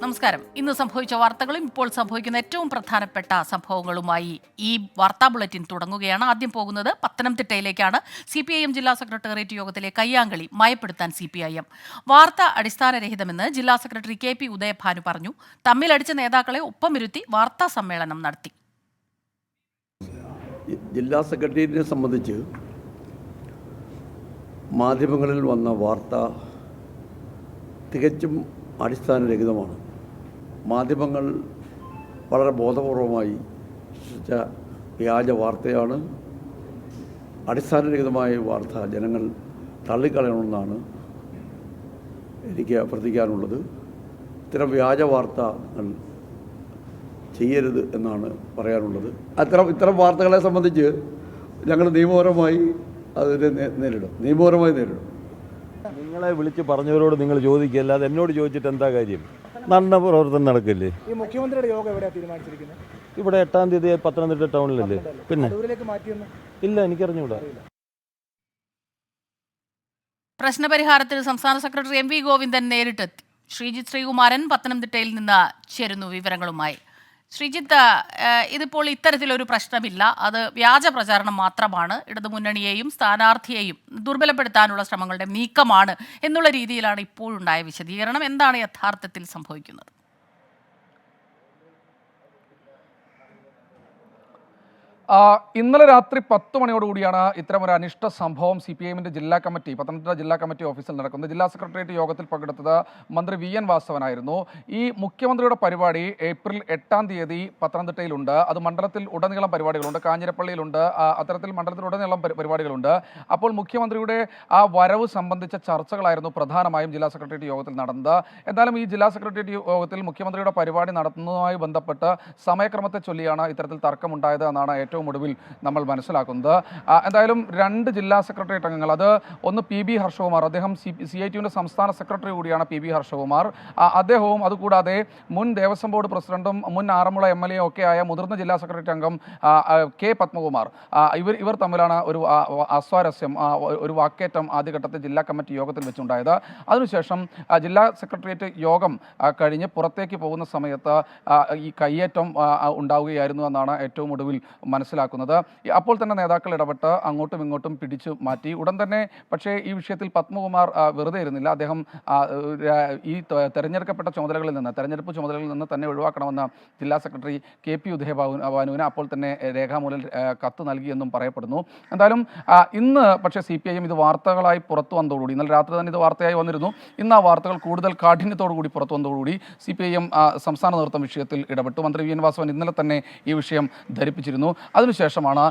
നമസ്കാരം. ഇന്ന് സംഭവിച്ച വാർത്തകളും ഇപ്പോൾ സംഭവിക്കുന്ന ഏറ്റവും പ്രധാനപ്പെട്ട സംഭവങ്ങളുമായി ഈ വാർത്താ ബുള്ളറ്റിൻ തുടങ്ങുകയാണ്. ആദ്യം പോകുന്നത് പത്തനംതിട്ടയിലേക്കാണ്. CPIM ജില്ലാ സെക്രട്ടേറിയറ്റ് യോഗത്തിലെ കയ്യാങ്കളി മയപ്പെടുത്താൻ CPIM. വാർത്ത അടിസ്ഥാനരഹിതമെന്ന് ജില്ലാ സെക്രട്ടറി KP ഉദയഭാനു പറഞ്ഞു. തമ്മിലടിച്ച നേതാക്കളെ ഒപ്പമിരുത്തി വാർത്താ സമ്മേളനം നടത്തി. ജില്ലാ സെക്രട്ടേറിയറ്റിനെ സംബന്ധിച്ച് മാധ്യമങ്ങളിൽ വന്ന വാർത്ത തികച്ചും അടിസ്ഥാനരഹിതമാണ്. മാധ്യമങ്ങൾ വളരെ ബോധപൂർവമായി സൃഷ്ടിച്ച വ്യാജ വാർത്തയാണ്. അടിസ്ഥാനരഹിതമായ വാർത്ത ജനങ്ങൾ തള്ളിക്കളയണമെന്നാണ് എനിക്ക് അഭ്യർത്ഥിക്കാനുള്ളത്. ഇത്തരം വ്യാജ വാർത്തകൾ ചെയ്യരുത് എന്നാണ് പറയാനുള്ളത്. ഇത്തരം വാർത്തകളെ സംബന്ധിച്ച് ഞങ്ങൾ നിയമപരമായി അതിനെ നിയമപരമായി നേരിടും. നിങ്ങളെ വിളിച്ച് പറഞ്ഞവരോട് നിങ്ങൾ ചോദിക്കുക, അല്ലാതെ എന്നോട് ചോദിച്ചിട്ട് എന്താ കാര്യം? നല്ല പ്രവർത്തനം നടക്കില്ലേ? ഈ മുഖ്യമന്ത്രിയുടെ യോഗം എവിടെയാണ് തീരുമാനിച്ചിരിക്കുന്നത്? ഇവിടെ 8-ാം തീയതി പത്തനംതിട്ട ടൗണിലല്ലേ? പിന്നെ ഇല്ല, എനിക്കറിഞ്ഞൂടാ. പ്രശ്നപരിഹാരത്തിന് സംസ്ഥാന സെക്രട്ടറി MV ഗോവിന്ദൻ നേരിട്ടെത്തി. ശ്രീജിത്ത് ശ്രീകുമാരൻ പത്തനംതിട്ടയിൽ നിന്ന് ചേരുന്നു വിവരങ്ങളുമായി. ശ്രീജിത്ത്, ഇതിപ്പോൾ ഇത്തരത്തിലൊരു പ്രശ്നമില്ല, അത് വ്യാജ പ്രചാരണം മാത്രമാണ്, ഇടതുമുന്നണിയെയും സ്ഥാനാർത്ഥിയെയും ദുർബലപ്പെടുത്താനുള്ള ശ്രമങ്ങളുടെ നീക്കമാണ് എന്നുള്ള രീതിയിലാണ് ഇപ്പോഴുണ്ടായ വിശദീകരണം. എന്താണ് യഥാർത്ഥത്തിൽ സംഭവിക്കുന്നത്? ഇന്നലെ രാത്രി 10 മണിയോടുകൂടിയാണ് ഇത്തരമൊരു അനിഷ്ട സംഭവം CPIMന്റെ ജില്ലാ കമ്മിറ്റി, പത്തനംതിട്ട ജില്ലാ കമ്മിറ്റി ഓഫീസിൽ നടക്കുന്നത്. ജില്ലാ സെക്രട്ടേറിയറ്റ് യോഗത്തിൽ പങ്കെടുത്തത് മന്ത്രി VN വാസവനായിരുന്നു. ഈ മുഖ്യമന്ത്രിയുടെ പരിപാടി ഏപ്രിൽ 8-ാം തീയതി പത്തനംതിട്ടയിലുണ്ട്. അത് മണ്ഡലത്തിൽ ഉടനീളം പരിപാടികളുണ്ട്, കാഞ്ഞിരപ്പള്ളിയിലുണ്ട്, അത്തരത്തിൽ മണ്ഡലത്തിൽ ഉടനീളം പരിപാടികളുണ്ട്. അപ്പോൾ മുഖ്യമന്ത്രിയുടെ ആ വരവ് സംബന്ധിച്ച ചർച്ചകളായിരുന്നു പ്രധാനമായും ജില്ലാ സെക്രട്ടേറിയറ്റ് യോഗത്തിൽ നടന്നത്. എന്തായാലും ഈ ജില്ലാ സെക്രട്ടേറിയറ്റ് യോഗത്തിൽ മുഖ്യമന്ത്രിയുടെ പരിപാടി നടത്തുന്നതുമായി ബന്ധപ്പെട്ട് സമയക്രമത്തെ ചൊല്ലിയാണ് ഇത്തരത്തിൽ തർക്കമുണ്ടായത് എന്നാണ് ഏറ്റവും ഒടുവിൽ നമ്മൾ മനസ്സിലാക്കുന്നത്. എന്തായാലും 2 ജില്ലാ സെക്രട്ടേറിയറ്റ് അംഗങ്ങൾ, അത് ഒന്ന് PB ഹർഷകുമാർ, അദ്ദേഹം CITUവിൻ്റെ സംസ്ഥാന സെക്രട്ടറി കൂടിയാണ് PB ഹർഷകുമാർ. അദ്ദേഹവും അതുകൂടാതെ മുൻ ദേവസ്വം ബോർഡ് പ്രസിഡന്റും മുൻ ആറന്മുള MLA ഒക്കെ ആയ മുതിർന്ന ജില്ലാ സെക്രട്ടറി അംഗം K പത്മകുമാർ, ഇവർ തമ്മിലാണ് ഒരു അസ്വാരസ്യം, ഒരു വാക്കേറ്റം ആദ്യഘട്ടത്തിൽ ജില്ലാ കമ്മിറ്റി യോഗത്തിൽ വെച്ചുണ്ടായത്. അതിനുശേഷം ജില്ലാ സെക്രട്ടേറിയറ്റ് യോഗം കഴിഞ്ഞ് പുറത്തേക്ക് പോകുന്ന സമയത്ത് ഈ കയ്യേറ്റം ഉണ്ടാവുകയായിരുന്നു എന്നാണ് ഏറ്റവും ഒടുവിൽ മനസ്സിലാക്കുന്നത്. അപ്പോൾ തന്നെ നേതാക്കൾ ഇടപെട്ട് അങ്ങോട്ടും ഇങ്ങോട്ടും പിടിച്ചു മാറ്റി. ഉടൻ തന്നെ പക്ഷേ ഈ വിഷയത്തിൽ പത്മകുമാർ വെറുതെ ഇരുന്നില്ല. അദ്ദേഹം ഈ തെരഞ്ഞെടുപ്പ് ചുമതലകളിൽ നിന്ന് തന്നെ ഒഴിവാക്കണമെന്ന് ജില്ലാ സെക്രട്ടറി KP ഉദയഭാനുവിന് അപ്പോൾ തന്നെ രേഖാമൂലം കത്ത് നൽകിയെന്നും പറയപ്പെടുന്നു. എന്തായാലും ഇന്ന് പക്ഷേ CPIM ഇത് വാർത്തകളായി പുറത്തു വന്നതോടുകൂടി, ഇന്നലെ രാത്രി തന്നെ ഇത് വാർത്തയായി വന്നിരുന്നു, ഇന്ന് ആ വാർത്തകൾ കൂടുതൽ കാഠിന്യത്തോടു കൂടി പുറത്തു വന്നതോടുകൂടി CPIM സംസ്ഥാന നേതൃത്വം വിഷയത്തിൽ ഇടപെട്ടു. മന്ത്രി VN വാസവൻ ഇന്നലെ തന്നെ ഈ വിഷയം ധരിപ്പിച്ചിരുന്നു. അതിനുശേഷമാണ്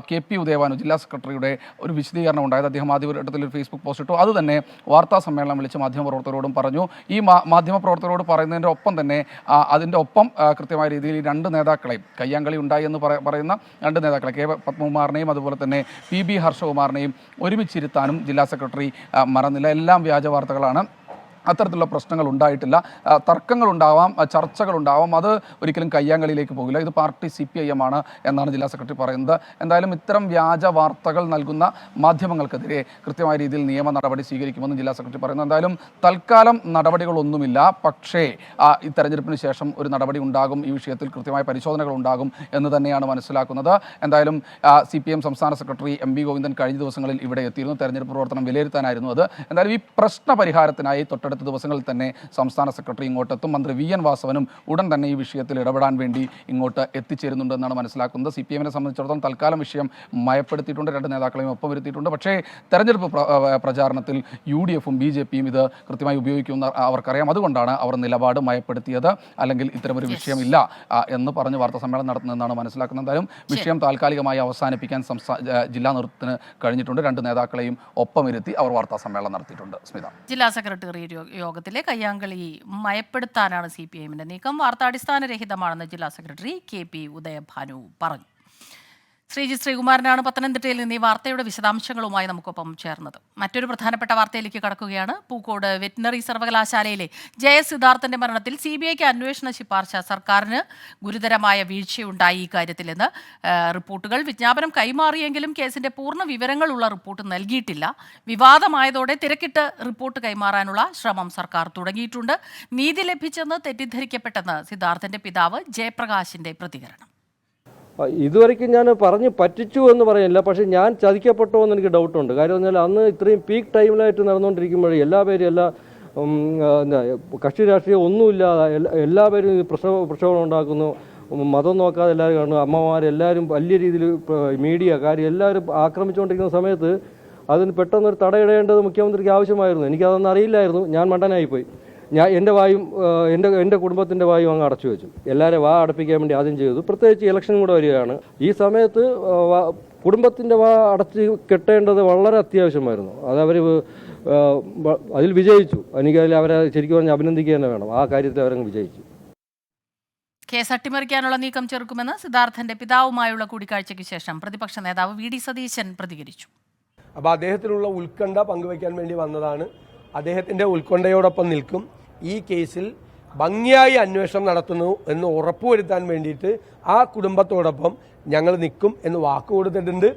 KP ഉദയഭാനു ജില്ലാ സെക്രട്ടറിയുടെ ഒരു വിശദീകരണം ഉണ്ടായത്. അദ്ദേഹം ആദ്യഘട്ടത്തിൽ ഒരു ഫേസ്ബുക്ക് പോസ്റ്റ് ഇട്ടു. അത് തന്നെ വാർത്താ സമ്മേളനം വിളിച്ച് മാധ്യമപ്രവർത്തകരോടും പറഞ്ഞു. ഈ മാധ്യമപ്രവർത്തകരോട് പറയുന്നതിൻ്റെ ഒപ്പം തന്നെ അതിൻ്റെ ഒപ്പം കൃത്യമായ രീതിയിൽ ഈ 2 നേതാക്കളെയും, കയ്യാങ്കളി ഉണ്ടായി എന്ന് പറയുന്ന 2 നേതാക്കളെ, K പത്മകുമാറിനെയും അതുപോലെ തന്നെ PB ഹർഷകുമാറിനെയും ഒരുമിച്ചിരുത്താനും ജില്ലാ സെക്രട്ടറി മറന്നില്ല. എല്ലാം വ്യാജ വാർത്തകളാണ്, അത്തരത്തിലുള്ള പ്രശ്നങ്ങൾ ഉണ്ടായിട്ടില്ല, തർക്കങ്ങളുണ്ടാവാം, ചർച്ചകളുണ്ടാവാം, അത് ഒരിക്കലും കയ്യാങ്കളിയിലേക്ക് പോകില്ല, ഇത് പാർട്ടി CPIM ആണ് എന്നാണ് ജില്ലാ സെക്രട്ടറി പറയുന്നത്. എന്തായാലും ഇത്തരം വ്യാജ വാർത്തകൾ നൽകുന്ന മാധ്യമങ്ങൾക്കെതിരെ കൃത്യമായ രീതിയിൽ നിയമ നടപടി സ്വീകരിക്കുമെന്ന് ജില്ലാ സെക്രട്ടറി പറയുന്നു. എന്തായാലും തൽക്കാലം നടപടികളൊന്നുമില്ല, പക്ഷേ ഈ തെരഞ്ഞെടുപ്പിന് ശേഷം ഒരു നടപടി ഉണ്ടാകും, ഈ വിഷയത്തിൽ കൃത്യമായ പരിശോധനകൾ ഉണ്ടാകും എന്ന് തന്നെയാണ് മനസ്സിലാക്കുന്നത്. എന്തായാലും CPIM സംസ്ഥാന സെക്രട്ടറി MV ഗോവിന്ദൻ കഴിഞ്ഞ ദിവസങ്ങളിൽ ഇവിടെ എത്തിയിരുന്നു, തെരഞ്ഞെടുപ്പ് പ്രവർത്തനം വിലയിരുത്താനായിരുന്നു അത്. എന്തായാലും ഈ പ്രശ്ന പരിഹാരത്തിനായി തൊട്ടടുത്ത ദിവസങ്ങളിൽ തന്നെ സംസ്ഥാന സെക്രട്ടറി ഇങ്ങോട്ടെത്തും. മന്ത്രി VN വാസവനും ഉടൻ തന്നെ ഈ വിഷയത്തിൽ ഇടപെടാൻ വേണ്ടി ഇങ്ങോട്ട് എത്തിച്ചേരുന്നുണ്ടെന്നാണ് മനസ്സിലാക്കുന്നത്. CPIMനെ സംബന്ധിച്ചിടത്തോളം തൽക്കാലം വിഷയം മയപ്പെടുത്തിയിട്ടുണ്ട്, 2 നേതാക്കളെയും ഒപ്പം വരുത്തിയിട്ടുണ്ട്. പക്ഷേ തെരഞ്ഞെടുപ്പ് പ്രചാരണത്തിൽ UDFും BJPയും ഇത് കൃത്യമായി ഉപയോഗിക്കുന്ന അവർക്കറിയാം. അതുകൊണ്ടാണ് അവർ നിലപാട് മയപ്പെടുത്തിയത്. അല്ലെങ്കിൽ ഇത്തരമൊരു വിഷയമില്ല എന്ന് പറഞ്ഞ് വാർത്താ സമ്മേളനം നടത്തുന്നതെന്നാണ് മനസ്സിലാക്കുന്നത്. എന്തായാലും വിഷയം താൽക്കാലികമായി അവസാനിപ്പിക്കാൻ ജില്ലാ നേതൃത്വത്തിന് കഴിഞ്ഞിട്ടുണ്ട്. 2 നേതാക്കളെയും ഒപ്പമിരുത്തി അവർ വാർത്താ സമ്മേളനം നടത്തിയിട്ടുണ്ട്. സ്മിത, ജില്ലാ സെക്രട്ടേറിയറ്റ് യോഗത്തിലെ കയ്യാങ്കളി മയപ്പെടുത്താനാണ് CPIMന്റെ നീക്കം. വാർത്താടിസ്ഥാനരഹിതമാണെന്ന് ജില്ലാ സെക്രട്ടറി KP ഉദയഭാനു പറഞ്ഞു. ശ്രീജിത്ത് ശ്രീകുമാരനാണ് പത്തനംതിട്ടയിൽ നിന്ന് ഈ വാർത്തയുടെ വിശദാംശങ്ങളുമായി നമുക്കൊപ്പം ചേർന്നത്. മറ്റൊരു പ്രധാനപ്പെട്ട വാർത്തയിലേക്ക് കടക്കുകയാണ്. പൂക്കോട് വെറ്റിനറി സർവകലാശാലയിലെ ജയസ് സിദ്ധാർത്ഥന്റെ മരണത്തിൽ CBIക്ക് അന്വേഷണ ശുപാർശ. സർക്കാരിന് ഗുരുതരമായ വീഴ്ചയുണ്ടായി ഇക്കാര്യത്തിലെന്ന് റിപ്പോർട്ടുകൾ. വിജ്ഞാപനം കൈമാറിയെങ്കിലും കേസിന്റെ പൂർണ്ണ വിവരങ്ങളുള്ള റിപ്പോർട്ട് നൽകിയിട്ടില്ല. വിവാദമായതോടെ തിരക്കിട്ട് റിപ്പോർട്ട് കൈമാറാനുള്ള ശ്രമം സർക്കാർ തുടങ്ങിയിട്ടുണ്ട്. നീതി ലഭിച്ചെന്ന് തെറ്റിദ്ധരിക്കപ്പെട്ടെന്ന് സിദ്ധാർത്ഥന്റെ പിതാവ് ജയപ്രകാശിന്റെ പ്രതികരണം. ഇതുവരെയ്ക്കും ഞാൻ പറഞ്ഞ് പറ്റിച്ചു എന്ന് പറയില്ല, പക്ഷേ ഞാൻ ചതിക്കപ്പെട്ടോ എന്ന് എനിക്ക് ഡൗട്ടുണ്ട്. കാര്യം പറഞ്ഞാൽ അന്ന് ഇത്രയും പീക്ക് ടൈമിലായിട്ട് നടന്നുകൊണ്ടിരിക്കുമ്പോഴേ കക്ഷി രാഷ്ട്രീയം ഒന്നുമില്ലാതെ എല്ലാവരും പ്രക്ഷോഭം ഉണ്ടാക്കുന്നു. മതം നോക്കാതെ എല്ലാവരും കാണുന്നു. അമ്മമാരെല്ലാവരും വലിയ രീതിയിൽ മീഡിയ കാര്യം എല്ലാവരും ആക്രമിച്ചുകൊണ്ടിരിക്കുന്ന സമയത്ത് അതിന് പെട്ടെന്നൊരു തടയിടേണ്ടത് മുഖ്യമന്ത്രിക്ക് ആവശ്യമായിരുന്നു. എനിക്കതൊന്നും അറിയില്ലായിരുന്നു. ഞാൻ മണ്ടനായിപ്പോയി. എൻ്റെ വായും എൻ്റെ കുടുംബത്തിൻ്റെ വായും അങ്ങ് അടച്ചു വെച്ചു. എല്ലാവരും വാ അടപ്പിക്കാൻ വേണ്ടി ആദ്യം ചെയ്തു. പ്രത്യേകിച്ച് ഇലക്ഷൻ കൂടെ വരികയാണ്. ഈ സമയത്ത് കുടുംബത്തിൻ്റെ വാ അടച്ച് കെട്ടേണ്ടത് വളരെ അത്യാവശ്യമായിരുന്നു. അതവർ അതിൽ വിജയിച്ചു. എനിക്കതിൽ അവരെ ശരിക്കും പറഞ്ഞ് അഭിനന്ദിക്കുക തന്നെ വേണം. ആ കാര്യത്തിൽ അവരങ്ങ് വിജയിച്ചു. കേസ് അട്ടിമറിക്കാനുള്ള നീക്കം ചെറുക്കുമെന്ന് സിദ്ധാർത്ഥന്റെ പിതാവുമായുള്ള കൂടിക്കാഴ്ചയ്ക്ക് ശേഷം പ്രതിപക്ഷ നേതാവ് VD സതീശൻ പ്രതികരിച്ചു. അപ്പോൾ അദ്ദേഹത്തിനുള്ള ഉത്കണ്ഠ പങ്കുവയ്ക്കാൻ വേണ്ടി വന്നതാണ്. അദ്ദേഹത്തിൻ്റെ ഉത്കണ്ഠയോടൊപ്പം നിൽക്കും. ഈ കേസിൽ ഭംഗിയായി അന്വേഷണം നടത്തുന്നു എന്ന് ഉറപ്പുവരുത്താൻ വേണ്ടിയിട്ട് ആ കുടുംബത്തോടൊപ്പം ഞങ്ങൾ നിൽക്കും എന്ന് വാക്ക് കൊടുത്തിട്ടുണ്ട്.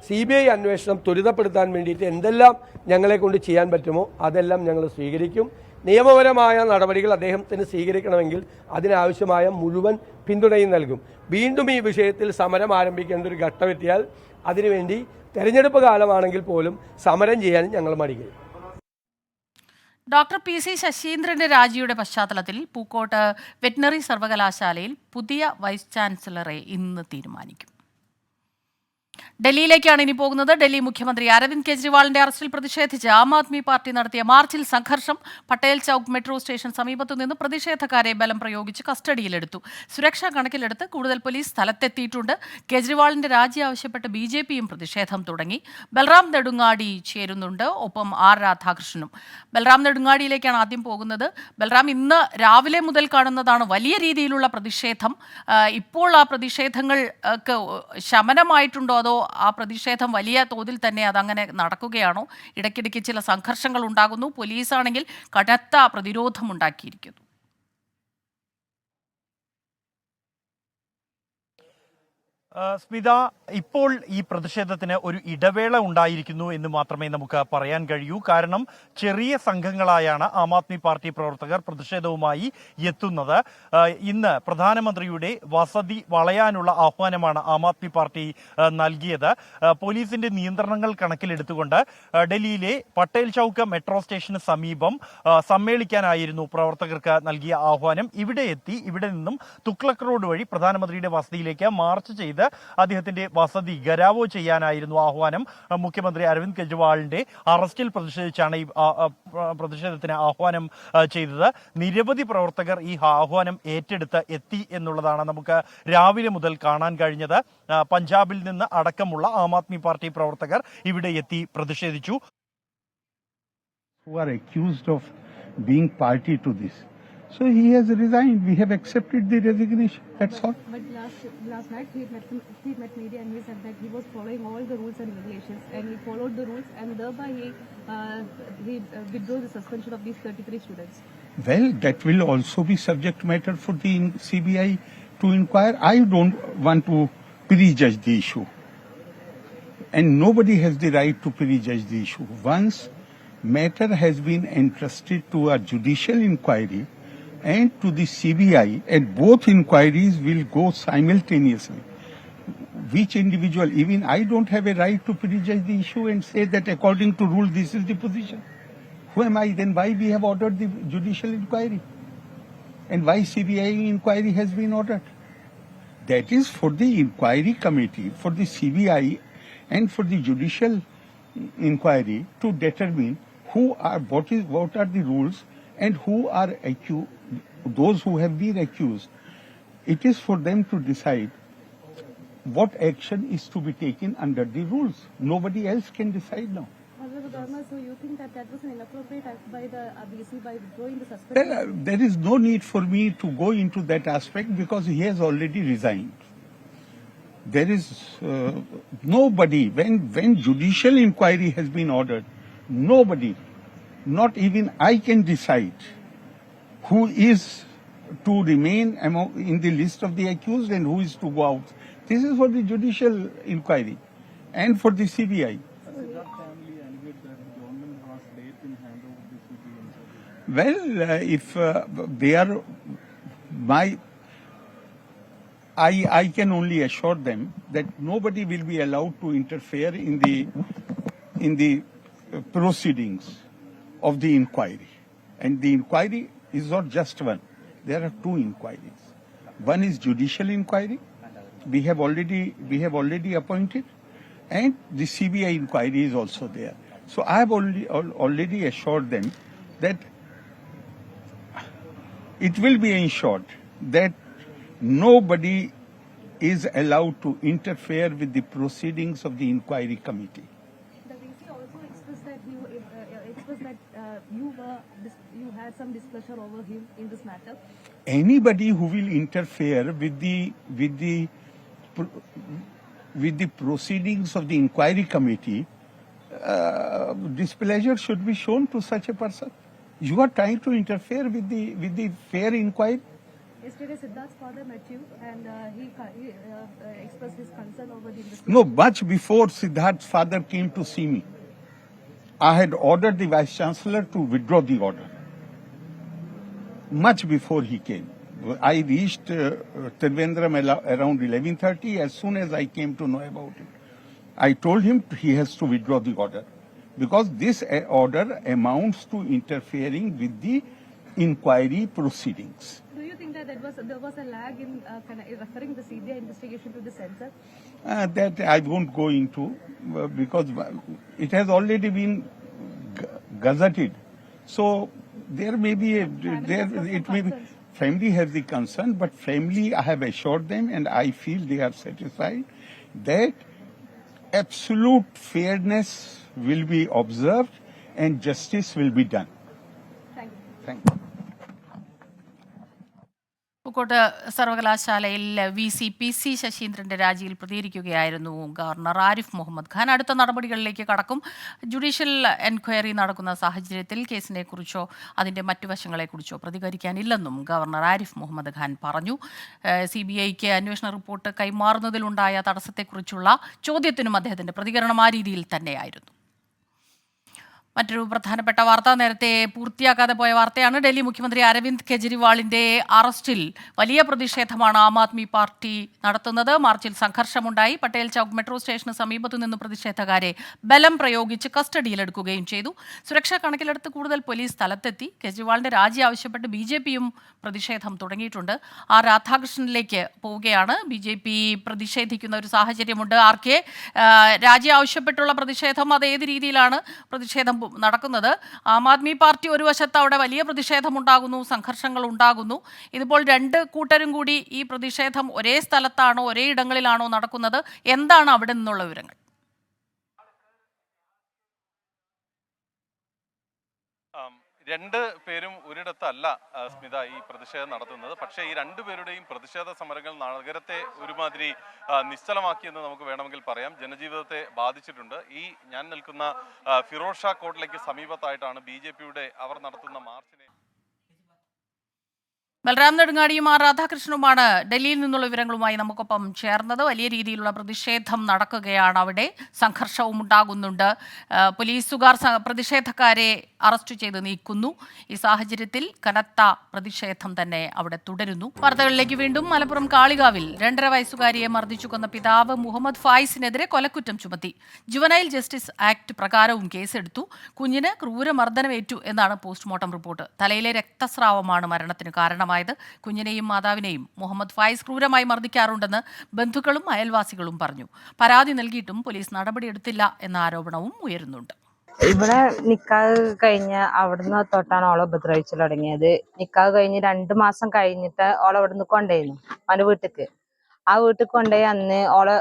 CBI അന്വേഷണം ത്വരിതപ്പെടുത്താൻ വേണ്ടിയിട്ട് എന്തെല്ലാം ഞങ്ങളെ കൊണ്ട് ചെയ്യാൻ പറ്റുമോ അതെല്ലാം ഞങ്ങൾ സ്വീകരിക്കും. നിയമപരമായ നടപടികൾ അദ്ദേഹത്തിന് സ്വീകരിക്കണമെങ്കിൽ അതിനാവശ്യമായ മുഴുവൻ പിന്തുണയും നൽകും. വീണ്ടും ഈ വിഷയത്തിൽ സമരം ആരംഭിക്കേണ്ട ഒരു ഘട്ടമെത്തിയാൽ അതിനുവേണ്ടി തെരഞ്ഞെടുപ്പ് കാലമാണെങ്കിൽ പോലും സമരം ചെയ്യാൻ ഞങ്ങൾ മടിക്കും. ഡോക്ടർ PC ശശീന്ദ്രന്റെ രാജിയുടെ പശ്ചാത്തലത്തിൽ പൂക്കോട്ട് വെറ്റിനറി സർവകലാശാലയിൽ പുതിയ വൈസ് ചാൻസലറെ ഇന്ന് തീരുമാനിക്കും. ഡൽഹിയിലേക്കാണ് ഇനി പോകുന്നത്. ഡൽഹി മുഖ്യമന്ത്രി അരവിന്ദ് കെജ്രിവാളിന്റെ അറസ്റ്റിൽ പ്രതിഷേധിച്ച് ആം ആദ്മി പാർട്ടി നടത്തിയ മാർച്ചിൽ സംഘർഷം. പട്ടേൽ ചൌക്ക് മെട്രോ സ്റ്റേഷൻ സമീപത്തു നിന്ന് പ്രതിഷേധക്കാരെ ബലം പ്രയോഗിച്ച് കസ്റ്റഡിയിലെടുത്തു. സുരക്ഷ കണക്കിലെടുത്ത് കൂടുതൽ പോലീസ് സ്ഥലത്തെത്തിയിട്ടുണ്ട്. കെജ്രിവാളിന്റെ രാജി ആവശ്യപ്പെട്ട് BJPയും പ്രതിഷേധം തുടങ്ങി. ബൽറാം നെടുങ്ങാടി ചേരുന്നുണ്ട്, ഒപ്പം R രാധാകൃഷ്ണനും. ബൽറാം നെടുങ്ങാടിയിലേക്കാണ് ആദ്യം പോകുന്നത്. ബൽറാം, ഇന്ന് രാവിലെ മുതൽ കാണുന്നതാണ് വലിയ രീതിയിലുള്ള പ്രതിഷേധം. ഇപ്പോൾ ആ പ്രതിഷേധങ്ങൾക്ക് ശമനമായിട്ടുണ്ടോ, അതോ ആ പ്രതിഷേധം വലിയ തോതിൽ തന്നെ അതങ്ങനെ നടക്കുകയാണോ? ഇടയ്ക്കിടയ്ക്ക് ചില സംഘർഷങ്ങൾ ഉണ്ടാകുന്നു. പോലീസാണെങ്കിൽ കനത്ത പ്രതിരോധം ഉണ്ടാക്കിയിരിക്കുന്നു. സ്മിത, ഇപ്പോൾ ഈ പ്രതിഷേധത്തിന് ഒരു ഇടവേള ഉണ്ടായിരിക്കുന്നു എന്ന് മാത്രമേ നമുക്ക് പറയാൻ കഴിയൂ. കാരണം ചെറിയ സംഘങ്ങളായാണ് ആം ആദ്മി പാർട്ടി പ്രവർത്തകർ പ്രതിഷേധവുമായി എത്തുന്നത്. ഇന്ന് പ്രധാനമന്ത്രിയുടെ വസതി വളയാനുള്ള ആഹ്വാനമാണ് ആം ആദ്മി പാർട്ടി നൽകിയത്. പോലീസിന്റെ നിയന്ത്രണങ്ങൾ കണക്കിലെടുത്തുകൊണ്ട് ഡൽഹിയിലെ പട്ടേൽ ചൌക്ക് മെട്രോ സ്റ്റേഷന് സമീപം സമ്മേളിക്കാനായിരുന്നു പ്രവർത്തകർക്ക് നൽകിയ ആഹ്വാനം. ഇവിടെ എത്തി ഇവിടെ നിന്നും തുഗ്ലക് റോഡ് വഴി പ്രധാനമന്ത്രിയുടെ വസതിയിലേക്ക് മാർച്ച് ചെയ്ത് അദ്ദേഹത്തിന്റെ വസതി ഗരാവോ ചെയ്യാനായിരുന്നു ആഹ്വാനം. മുഖ്യമന്ത്രി അരവിന്ദ് കെജ്രിവാളിന്റെ അറസ്റ്റിൽ പ്രതിഷേധിച്ചാണ് ഈ പ്രതിഷേധത്തിന് ആഹ്വാനം ചെയ്തത്. നിരവധി പ്രവർത്തകർ ഈ ആഹ്വാനം ഏറ്റെടുത്ത് എത്തി എന്നുള്ളതാണ് നമുക്ക് രാവിലെ മുതൽ കാണാൻ കഴിഞ്ഞത്. പഞ്ചാബിൽ നിന്ന് അടക്കമുള്ള ആം ആദ്മി പാർട്ടി പ്രവർത്തകർ ഇവിടെ എത്തി പ്രതിഷേധിച്ചു. Who are accused of being party to this. So he has resigned. We have accepted the resignation. That's all. But last night he met media and he said that he was following all the rules and regulations and he followed the rules and thereby he withdrew the suspension of these 33 students. Well, that will also be subject matter for the CBI to inquire. I don't want to prejudge the issue. And nobody has the right to prejudge the issue. Once matter has been entrusted to a judicial inquiry and to the CBI, and both inquiries will go simultaneously. Which individual, even I don't have a right to prejudge the issue and say that according to rule this is the position. Who am I then? Why we have ordered the judicial inquiry? And why CBI inquiry has been ordered? That is for the inquiry committee, for the CBI and for the judicial inquiry to determine what are the rules and who are accused, those who have been accused. It is for them to decide what action is to be taken under the rules. Nobody else can decide now. So you think that was an inappropriate act by the BC by withdrawing the suspension? There is no need for me to go into that aspect because he has already resigned. There is nobody, when judicial inquiry has been ordered, nobody, not even I can decide who is to remain in the list of the accused and who is to go out. This is for the judicial inquiry and for the CBI. Well, if they are I can only assure them that nobody will be allowed to interfere in the proceedings of the inquiry. And the inquiry is not just one. There are two inquiries. One is judicial inquiry. We have already appointed, and the CBI inquiry is also there. So I have already assured them that it will be ensured that nobody is allowed to interfere with the proceedings of the inquiry committee. The VC also expressed that you had some displeasure over him in this matter. Anybody who will interfere with the proceedings of the inquiry committee, displeasure should be shown to such a person. You are trying to interfere with the fair inquiry. Yesterday, Siddharth's father met you and he expressed his concern over the investigation. No, much before Siddharth's father came to see me, I had ordered the Vice Chancellor to withdraw the order. Much before he came. I reached Trivandrum around 11:30. As soon as I came to know about it, I told him he has to withdraw the order, because this order amounts to interfering with the inquiry proceedings. Do you think that there was a lag in referring the CBI investigation to the censor? That I won't go into, because it has already been gazetted. So there may be family has the concern, but family, I have assured them, and I feel they are satisfied that absolute fairness will be observed and justice will be done. Thank you. Thank you. Pookot സർവകലാശാലയിൽ VC PC ശശീന്ദ്രന്റെ രാജിയിൽ പ്രതികരിക്കുകയായിരുന്നു governor Arif Muhammad Khan. അടുത്ത നടപടികളിലേക്ക് കടക്കും. Judicial enquiry നടക്കുന്ന സാഹചര്യത്തിൽ കേസിനെ കുറിച്ചോ അതിന്റെ മറ്റു വശങ്ങളെക്കുറിച്ചോ പ്രതികരിക്കാനില്ലെന്നും ഗവർണർ ആരിഫ് മുഹമ്മദ് ഖാൻ പറഞ്ഞു. CBIക്ക് അന്വേഷണ റിപ്പോർട്ട് കൈമാറുന്നതിലുണ്ടായ തടസ്സത്തെക്കുറിച്ചുള്ള ചോദ്യത്തിനും അദ്ദേഹത്തിന്റെ പ്രതികരണം ആ രീതിയിൽ തന്നെയായിരുന്നു. മറ്റൊരു പ്രധാനപ്പെട്ട വാർത്ത നേരത്തെ പൂർത്തിയാക്കാതെ പോയ വാർത്തയാണ്. ഡൽഹി മുഖ്യമന്ത്രി അരവിന്ദ് കെജ്രിവാളിന്റെ അറസ്റ്റിൽ വലിയ പ്രതിഷേധമാണ് ആം ആദ്മി പാർട്ടി നടത്തുന്നത്. മാർച്ചിൽ സംഘർഷമുണ്ടായി. പട്ടേൽ ചൌക്ക് മെട്രോ സ്റ്റേഷന് സമീപത്തു നിന്ന് പ്രതിഷേധക്കാരെ ബലം പ്രയോഗിച്ച് കസ്റ്റഡിയിലെടുക്കുകയും ചെയ്തു. സുരക്ഷ കണക്കിലെടുത്ത് കൂടുതൽ പോലീസ് സ്ഥലത്തെത്തി. കെജ്രിവാളിന്റെ രാജി ആവശ്യപ്പെട്ട് BJPയും പ്രതിഷേധം തുടങ്ങിയിട്ടുണ്ട്. ആർ രാധാകൃഷ്ണനിലേക്ക് പോവുകയാണ്. BJP പ്രതിഷേധിക്കുന്ന ഒരു സാഹചര്യമുണ്ട്. RK, രാജി ആവശ്യപ്പെട്ടുള്ള പ്രതിഷേധം അത് ഏത് രീതിയിലാണ് പ്രതിഷേധം നടക്കുന്നത്? ആം ആദ്മി പാർട്ടി ഒരു വശത്ത് അവിടെ വലിയ പ്രതിഷേധമുണ്ടാകുന്നു, സംഘർഷങ്ങൾ ഉണ്ടാകുന്നു. ഇതിപ്പോൾ രണ്ട് കൂട്ടരും കൂടി ഈ പ്രതിഷേധം ഒരേ സ്ഥലത്താണോ ഒരേ ഇടങ്ങളിലാണോ നടക്കുന്നത്? എന്താണ് അവിടെ നിന്നുള്ള വിവരങ്ങൾ? രണ്ട് പേരും ഒരിടത്തല്ല സ്മിത ഈ പ്രതിഷേധം നടത്തുന്നത്. പക്ഷേ ഈ രണ്ടുപേരുടെയും പ്രതിഷേധ സമരങ്ങൾ നഗരത്തെ ഒരുമാതിരി നിശ്ചലമാക്കിയെന്ന് നമുക്ക് വേണമെങ്കിൽ പറയാം. ജനജീവിതത്തെ ബാധിച്ചിട്ടുണ്ട്. ഈ ഞാൻ നിൽക്കുന്ന ഫിറോസ് ഷാ കോട്ടിലേക്ക് സമീപത്തായിട്ടാണ് BJPയുടെ അവർ നടത്തുന്ന മാർച്ചിനെ. ബൽറാം നെടുങ്ങാടിയും ആർ രാധാകൃഷ്ണനുമാണ് ഡൽഹിയിൽ നിന്നുള്ള വിവരങ്ങളുമായി നമുക്കൊപ്പം ചേർന്നത്. വലിയ രീതിയിലുള്ള പ്രതിഷേധം നടക്കുകയാണ്. അവിടെ സംഘർഷവും ഉണ്ടാകുന്നുണ്ട്. പോലീസുകാർ പ്രതിഷേധക്കാരെ അറസ്റ്റ് ചെയ്ത് നീക്കുന്നു. ഈ സാഹചര്യത്തിൽ കനത്ത പ്രതിഷേധം തന്നെ അവിടെ തുടരുന്നു. വാർത്തകളിലേക്ക് വീണ്ടും. മലപ്പുറം കാളികാവിൽ 2.5 വയസ്സുകാരിയെ മർദ്ദിച്ചു കൊന്ന പിതാവ് മുഹമ്മദ് ഫായിസിനെതിരെ കൊലക്കുറ്റം ചുമത്തി. ജുവനൈൽ ജസ്റ്റിസ് ആക്ട് പ്രകാരവും കേസെടുത്തു. കുഞ്ഞിന് ക്രൂരമർദ്ദനമേറ്റു എന്നാണ് പോസ്റ്റ്മോർട്ടം റിപ്പോർട്ട്. തലയിലെ രക്തസ്രാവമാണ് മരണത്തിന് കാരണമായത്. കുഞ്ഞിനെയും മാതാവിനെയും മുഹമ്മദ് ഫായിസ് ക്രൂരമായി മർദ്ദിക്കാറുണ്ടെന്ന് ബന്ധുക്കളും അയൽവാസികളും പറഞ്ഞു. പരാതി നൽകിയിട്ടും പോലീസ് നടപടിയെടുത്തില്ല എന്ന ആരോപണവും ഉയരുന്നുണ്ട്. ഇവിടെ നിക്കാഹ് കഴിഞ്ഞ അവിടുന്ന് തൊട്ടാണ് ഓളെ ഉപദ്രവിച്ചു തുടങ്ങിയത്. നിക്കാഹ് കഴിഞ്ഞ് 2 മാസം കഴിഞ്ഞിട്ട് ഓളെ ഇവിടുന്ന് കൊണ്ടുപോയിരുന്നു അവന്റെ വീട്ടിക്ക്. ആ വീട്ടിൽ കൊണ്ടുപോയി അന്ന് ഓളെ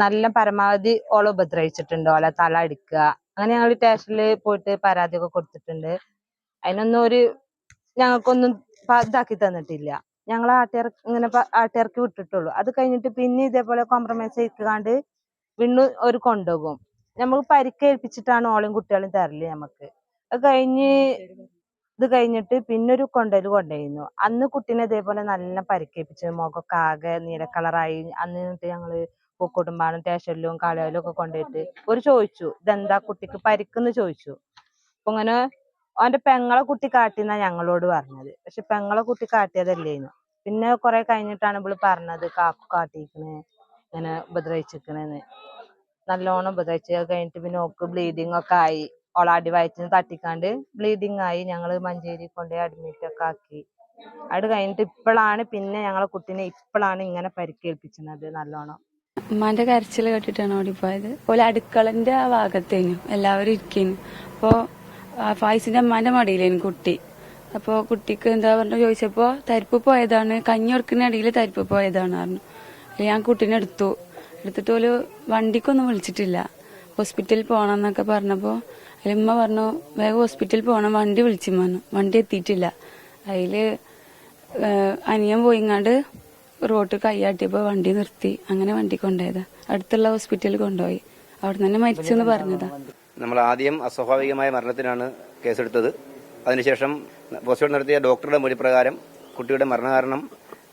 നല്ല പരമാവധി ഓളെ ഉപദ്രവിച്ചിട്ടുണ്ട്. ഓളെ തല അടിക്കുക, അങ്ങനെ ഞങ്ങൾ സ്റ്റേഷനിൽ പോയിട്ട് പരാതിയൊക്കെ കൊടുത്തിട്ടുണ്ട്. അതിനൊന്നും ഞങ്ങൾക്കൊന്നും ഇതാക്കി തന്നിട്ടില്ല. ഞങ്ങൾ ആട്ടിയർക്ക് വിട്ടിട്ടുള്ളൂ. അത് കഴിഞ്ഞിട്ട് പിന്നെ ഇതേപോലെ കോംപ്രമൈസ് ചെയ്യിക്കാണ്ട് വീണ്ടും ഒരു കൊണ്ടുപോകും. നമുക്ക് പരിക്കേൽപ്പിച്ചിട്ടാണ് ഓളെയും കുട്ടികളെയും തരല്. നമുക്ക് ഇത് കഴിഞ്ഞിട്ട് പിന്നെ ഒരു കൊണ്ടുപോയിരുന്നു. അന്ന് കുട്ടീനെ ഇതേപോലെ നല്ല പരിക്കേൽപ്പിച്ചു. മുഖമൊക്കെ ആകെ നീല കളറായി. അന്ന് ഞങ്ങള് പൂക്കോട്ടുംപാടം സ്റ്റേഷനിലും കാളയിലും ഒക്കെ കൊണ്ടുപോയിട്ട് ചോദിച്ചു, ഇതെന്താ കുട്ടിക്ക് പരിക്കെന്ന് ചോദിച്ചു. അപ്പൊ ഇങ്ങനെ അവന്റെ പെങ്ങളെ കുട്ടി കാട്ടിന്നാ ഞങ്ങളോട് പറഞ്ഞത്. പക്ഷെ പെങ്ങളെ കുട്ടി കാട്ടിയതല്ലേന്നു. പിന്നെ കുറെ കഴിഞ്ഞിട്ടാണ് ഇവള് പറഞ്ഞത് കാക്കു കാട്ടിക്കണ്, ഇങ്ങനെ ഉപദ്രവിച്ചിക്കണെന്ന്. നല്ലോണം ഉപദ്രവിച്ച്. കഴിഞ്ഞിട്ട് പിന്നെ ഓക്ക് ബ്ലീഡിങ് ഒക്കെ ആയി. ഓളെ അടിവയറ്റിന് തട്ടിക്കാണ്ട് ബ്ലീഡിങ് ആയി. ഞങ്ങള് മഞ്ചേരി കൊണ്ടുപോയി അഡ്മിറ്റ് ഒക്കെ ആക്കി. അത് കഴിഞ്ഞിട്ട് ഇപ്പോഴാണ് പിന്നെ ഞങ്ങളെ കുട്ടീനെ ഇങ്ങനെ പരിക്കേൽപ്പിച്ചത് നല്ലോണം. ഉമ്മാന്റെ കരച്ചിൽ കേട്ടിട്ടാണ് ഓടിപ്പോയത്. ഓലെ അടുക്കളന്റെ ആ ഭാഗത്തേനു എല്ലാവരും ഇരിക്കുന്നു. അപ്പോൾ ഫായിസിന്റെ അമ്മാന്റെ മടിയിലേനു കുട്ടി. അപ്പോൾ കുട്ടിക്ക് എന്താ പറഞ്ഞു ചോദിച്ചപ്പോൾ തരിപ്പ് പോയതാണ്, കഞ്ഞി കൊടുക്കുന്നതിനിടയിൽ തരിപ്പ് പോയതാണ് പറഞ്ഞു. ഞാൻ കുട്ടീനെ എടുത്തിട്ട് ഒരു വണ്ടിക്കൊന്നും വിളിച്ചിട്ടില്ല. ഹോസ്പിറ്റലിൽ പോകണം എന്നൊക്കെ പറഞ്ഞപ്പോൾ ഉമ്മ പറഞ്ഞു വേഗം ഹോസ്പിറ്റലിൽ പോകണം, വണ്ടി വിളിച്ചു പറഞ്ഞു. വണ്ടി എത്തിയിട്ടില്ല. അതില് അനിയൻ പോയിങ്ങാണ്ട് റോഡ് കൈയാട്ടിയപ്പോൾ വണ്ടി നിർത്തി. അങ്ങനെ വണ്ടി കൊണ്ടുപോയതാ. അടുത്തുള്ള ഹോസ്പിറ്റലിൽ കൊണ്ടുപോയി. അവിടെ തന്നെ മരിച്ചെന്ന് പറഞ്ഞതാ. നമ്മൾ ആദ്യം അസ്വാഭാവികമായ മരണത്തിനാണ് കേസെടുത്തത്. അതിനുശേഷം പോസ്റ്റ്മോർട്ടം നടത്തിയ ഡോക്ടറുടെ മൊഴി പ്രകാരം കുട്ടിയുടെ മരണകാരണം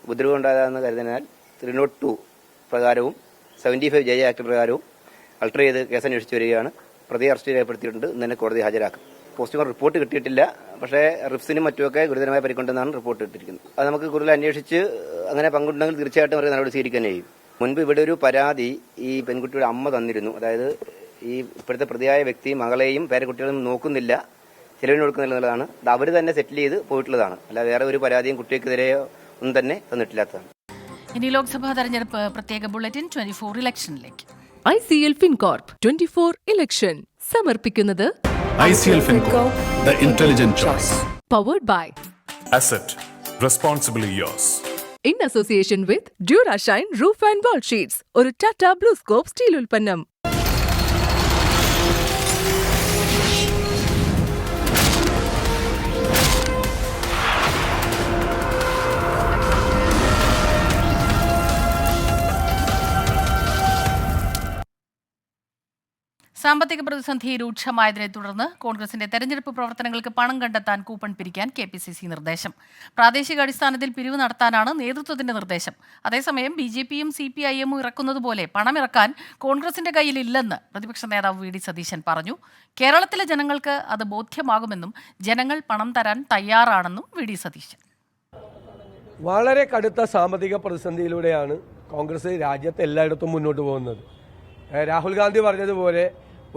ഉപദ്രവം ഉണ്ടായതെന്ന് കരുതിനാൽ 302 പ്രകാരവും 75 JA ആക്ട് പ്രകാരവും അൾട്ടർ ചെയ്ത് കേസന്വേഷിച്ചു വരികയാണ്. പ്രതി അറസ്റ്റ് രേഖപ്പെടുത്തിയിട്ടുണ്ട്. ഇന്ന് തന്നെ കോടതി ഹാജരാക്കും. പോസ്റ്റ്മോർട്ടം റിപ്പോർട്ട് കിട്ടിയിട്ടില്ല. പക്ഷേ റിപ്സിനും മറ്റുമൊക്കെ ഗുരുതരമായ പരിക്കുണ്ടെന്നാണ് റിപ്പോർട്ട് ഇട്ടിരിക്കുന്നത്. അത് നമുക്ക് കൂടുതൽ അന്വേഷിച്ച് അങ്ങനെ പങ്കുണ്ടെങ്കിൽ തീർച്ചയായിട്ടും അവരെ നടപടി സ്വീകരിക്കാൻ കഴിയും. മുൻപ് ഇവിടെ ഒരു പരാതി ഈ പെൺകുട്ടിയുടെ അമ്മ തന്നിരുന്നു. അതായത് ഈ ഇപ്പോഴത്തെ പ്രതിയായ വ്യക്തി മകളെയും പേരക്കുട്ടികളും നോക്കുന്നില്ല, ചിലവിന് കൊടുക്കുന്നില്ല എന്നുള്ളതാണ്. അത് അവർ തന്നെ സെറ്റിൽ ചെയ്ത് പോയിട്ടുള്ളതാണ്. അല്ല വേറെ ഒരു പരാതിയും കുട്ടികൾക്കെതിരെ ഒന്നും തന്നെ തന്നിട്ടില്ലാത്തതാണ്. ഇനി ലോക്സഭാ തെരഞ്ഞെടുപ്പ് പ്രത്യേക ബുള്ളറ്റിൻ 24 ഇലക്ഷനിലേക്ക്. ICL FinCorp 24 ഇലക്ഷൻ സമർപ്പിക്കുന്നത് ICL FinCorp, the intelligent choice. Powered by Asset, responsibly yours. In association with Durashine Roof and Wall Sheets, ഒരു ടാറ്റ ബ്ലൂ സ്കോപ്പ് സ്റ്റീൽ ഉൽപ്പന്നം. സാമ്പത്തിക പ്രതിസന്ധി രൂക്ഷമായതിനെ തുടർന്ന് കോൺഗ്രസിന്റെ തെരഞ്ഞെടുപ്പ് പ്രവർത്തനങ്ങൾക്ക് പണം കണ്ടെത്താൻ കൂപ്പൺ പിരിക്കാൻ KPCC നിർദ്ദേശം. പ്രാദേശിക അടിസ്ഥാനത്തിൽ പിരിവ് നടത്താനാണ് നേതൃത്വത്തിന്റെ നിർദ്ദേശം. അതേസമയം BJPയും CPIM ഇറക്കുന്നതുപോലെ പണമിറക്കാൻ കോൺഗ്രസിന്റെ കയ്യിലില്ലെന്ന് പ്രതിപക്ഷ നേതാവ് VD സതീശൻ പറഞ്ഞു. കേരളത്തിലെ ജനങ്ങൾക്ക് അത് ബോധ്യമാകുമെന്നും ജനങ്ങൾ പണം തരാൻ തയ്യാറാണെന്നും VD സതീശൻ. വളരെ കടുത്ത സാമ്പത്തിക പ്രതിസന്ധിയിലൂടെയാണ് കോൺഗ്രസ് രാജ്യത്ത് എല്ലായിടത്തും മുന്നോട്ട് പോകുന്നത്. രാഹുൽ ഗാന്ധി പറഞ്ഞതുപോലെ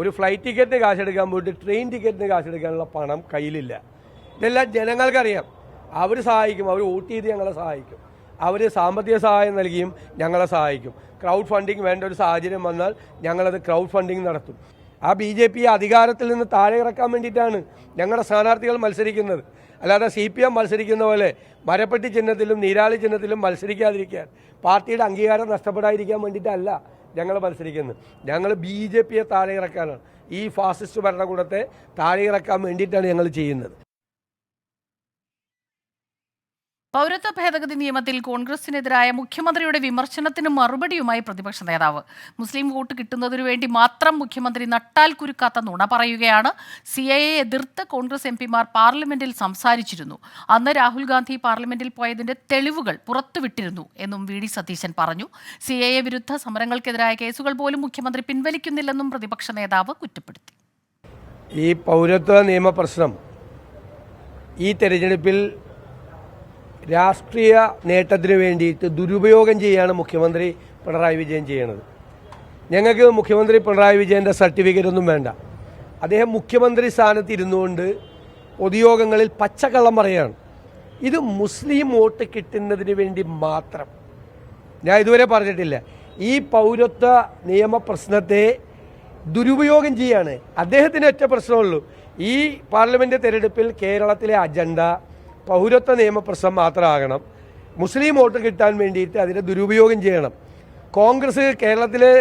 ഒരു ഫ്ലൈറ്റ് ടിക്കറ്റിന് കാശെടുക്കാൻ പോയിട്ട് ട്രെയിൻ ടിക്കറ്റിന് കാശെടുക്കാനുള്ള പണം കയ്യിലില്ല. ഇതെല്ലാം ജനങ്ങൾക്കറിയാം. അവർ സഹായിക്കും, അവർ വോട്ട് ചെയ്ത് ഞങ്ങളെ സഹായിക്കും, അവർ സാമ്പത്തിക സഹായം നൽകിയും ഞങ്ങളെ സഹായിക്കും. ക്രൗഡ് ഫണ്ടിങ് വേണ്ട ഒരു സാഹചര്യം വന്നാൽ ഞങ്ങളത് ക്രൗഡ് ഫണ്ടിങ് നടത്തും. ആ BJP അധികാരത്തിൽ നിന്ന് താഴെ ഇറക്കാൻ വേണ്ടിയിട്ടാണ് ഞങ്ങളുടെ സ്ഥാനാർത്ഥികൾ മത്സരിക്കുന്നത്. അല്ലാതെ CPM മത്സരിക്കുന്ന പോലെ മരപ്പെട്ടി ചിഹ്നത്തിലും നീരാളി ചിഹ്നത്തിലും മത്സരിക്കാതിരിക്കാൻ, പാർട്ടിയുടെ അംഗീകാരം നഷ്ടപ്പെടാതിരിക്കാൻ വേണ്ടിയിട്ടല്ല ഞങ്ങൾ മത്സരിക്കുന്നത്. ഞങ്ങൾ BJPയെ താഴെ ഇറക്കാനാണ്, ഈ ഫാസിസ്റ്റ് ഭരണകൂടത്തെ താഴെ ഇറക്കാൻ വേണ്ടിയിട്ടാണ് ഞങ്ങൾ ചെയ്യുന്നത്. പൗരത്വ ഭേദഗതി നിയമത്തിൽ കോൺഗ്രസിനെതിരായ മുഖ്യമന്ത്രിയുടെ വിമർശനത്തിന് മറുപടിയുമായി പ്രതിപക്ഷ നേതാവ്. മുസ്ലിം വോട്ട് കിട്ടുന്നതിനു വേണ്ടി മാത്രം മുഖ്യമന്ത്രി നട്ടാൽ കുരുക്കാത്ത നുണ പറയുകയാണ്. CAA എതിർത്ത് കോൺഗ്രസ് MPമാർ പാർലമെന്റിൽ സംസാരിച്ചിരുന്നു. അന്ന് രാഹുൽ ഗാന്ധി പാർലമെന്റിൽ പോയതിന്റെ തെളിവുകൾ പുറത്തുവിട്ടിരുന്നു എന്നും VD സതീശൻ പറഞ്ഞു. CAA വിരുദ്ധ സമരങ്ങൾക്കെതിരായ കേസുകൾ പോലും മുഖ്യമന്ത്രി പിൻവലിക്കുന്നില്ലെന്നും പ്രതിപക്ഷ നേതാവ് കുറ്റപ്പെടുത്തി. ഈ പൗരത്വ നിയമ പ്രശ്നം ഈ തെരഞ്ഞെടുപ്പിൽ രാഷ്ട്രീയ നേട്ടത്തിന് വേണ്ടിയിട്ട് ദുരുപയോഗം ചെയ്യുകയാണ് മുഖ്യമന്ത്രി പിണറായി വിജയൻ ചെയ്യണത്. ഞങ്ങൾക്ക് മുഖ്യമന്ത്രി പിണറായി വിജയൻ്റെ സർട്ടിഫിക്കറ്റ് ഒന്നും വേണ്ട. അദ്ദേഹം മുഖ്യമന്ത്രി സ്ഥാനത്ത് ഇരുന്നുകൊണ്ട് പൊതുയോഗങ്ങളിൽ പച്ചക്കള്ളം പറയുകയാണ്. ഇത് മുസ്ലിം വോട്ട് കിട്ടുന്നതിന് വേണ്ടി മാത്രം. ഞാൻ ഇതുവരെ പറഞ്ഞിട്ടില്ല. ഈ പൗരത്വ നിയമ പ്രശ്നത്തെ ദുരുപയോഗം ചെയ്യാണ്. അദ്ദേഹത്തിന് ഒറ്റ പ്രശ്നമുള്ളൂ, ഈ പാർലമെൻറ്റ് തെരഞ്ഞെടുപ്പിൽ കേരളത്തിലെ അജണ്ട പൗരത്വ നിയമപ്രശ്നം മാത്രമാകണം. മുസ്ലിം വോട്ട് കിട്ടാൻ വേണ്ടിയിട്ട് അതിനെ ദുരുപയോഗം ചെയ്യണം. കോൺഗ്രസ് കേരളത്തിലെ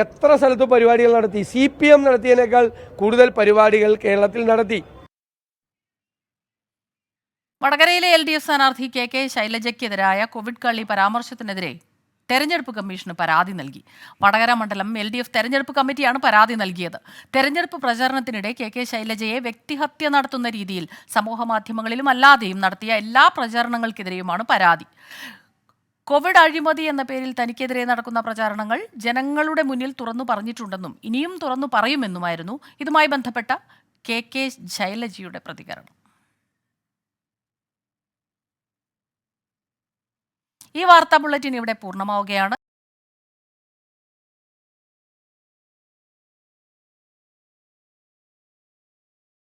എത്ര സ്ഥലത്ത് പരിപാടികൾ നടത്തി, CPM നടത്തിയതിനേക്കാൾ കൂടുതൽ പരിപാടികൾ കേരളത്തിൽ നടത്തി. വടകരയിലെ LDF സ്ഥാനാർത്ഥി KK ശൈലജയ്ക്കെതിരായ കോവിഡ് കള്ളി പരാമർശത്തിനെതിരെ തെരഞ്ഞെടുപ്പ് കമ്മീഷന് പരാതി നൽകി. വടകര മണ്ഡലം LDF തെരഞ്ഞെടുപ്പ് കമ്മിറ്റിയാണ് പരാതി നൽകിയത്. തെരഞ്ഞെടുപ്പ് പ്രചാരണത്തിനിടെ KK ശൈലജയെ വ്യക്തിഹത്യ നടത്തുന്ന രീതിയിൽ സമൂഹമാധ്യമങ്ങളിലും അല്ലാതെയും നടത്തിയ എല്ലാ പ്രചാരണങ്ങൾക്കെതിരെയുമാണ് പരാതി. കോവിഡ് അഴിമതി എന്ന പേരിൽ തനിക്കെതിരെ നടക്കുന്ന പ്രചാരണങ്ങൾ ജനങ്ങളുടെ മുന്നിൽ തുറന്നു പറഞ്ഞിട്ടുണ്ടെന്നും ഇനിയും തുറന്നു പറയുമെന്നുമായിരുന്നു ഇതുമായി ബന്ധപ്പെട്ട KK ശൈലജയുടെ പ്രതികരണം. ഈ വാർത്താ ബുള്ളറ്റിൻ ഇവിടെ പൂർണ്ണമാവുകയാണ്.